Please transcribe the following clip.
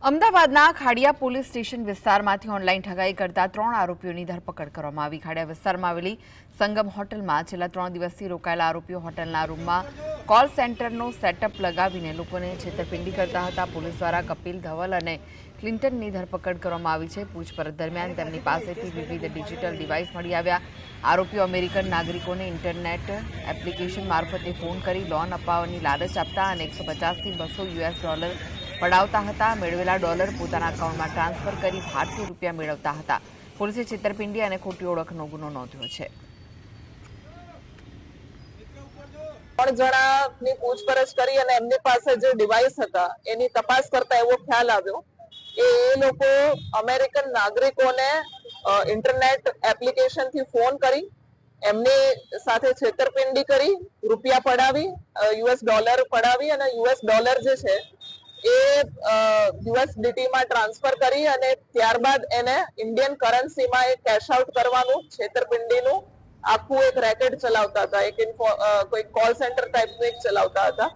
અમદાવાદના Khadia police station વિસ્તારમાંથી online ઠગાઈ કરતા 3 આરોપીઓની ધરપકડ કરવામાં આવી। ખાડિયા વિસ્તારમાં આવેલી સંગમ હોટલમાં છેલ્લા 3 દિવસથી રોકાયેલા આરોપીઓ હોટલના રૂમમાં કોલ સેન્ટરનો સેટઅપ લગાવીને લોકોને છેતરપિંડી કરતા હતા। પોલીસ દ્વારા કપિલ ધવલ અને ક્લિન્ટનની ધરપકડ કરવામાં આવી છે। પૂછપરછ દરમિયાન તેમની પાસેથી વિવિધ ડિજિટલ ડિવાઇસ મળી આવ્યા। આરોપીઓ અમેરિકન નાગરિકોને ઇન્ટરનેટ એપ્લિકેશન મારફતે ફોન કરી લોન અપાવવાની લાલચ આપતા અને 150 થી 200 યુએસ ડોલર પડાવતા હતા। મેળવેલા ડોલર પોતાના એકાઉન્ટમાં ટ્રાન્સફર કરી ભારતીય રૂપિયા મેળવતા હતા। પોલીસે છેતરપિંડી અને ખોટી ઓળખનો ગુનો નોંધ્યો છે। 3 જણાની પૂછપરછ કરી અને એમની પાસે જે ડિવાઇસ હતા એની તપાસ કરતા એવો ખ્યાલ આવ્યો કે એ લોકો અમેરિકન નાગરિકોને ઇન્ટરનેટ એપ્લિકેશનથી ફોન કરી એમની સાથે છેતરપિંડી કરી રૂપિયા પડાવી યુએસ ડોલર પડાવી અને યુએસ ડોલર જે છે એ યુએસડીટીમાં ટ્રાન્સફર કરી અને ત્યારબાદ એને ઇન્ડિયન કરન્સીમાં એ કેશ આઉટ કરવાનું છેતરપિંડીનું આખું એક રેકેટ ચલાવતા હતા। કોઈ કોલ સેન્ટર ટાઈપનું એક ચલાવતા હતા।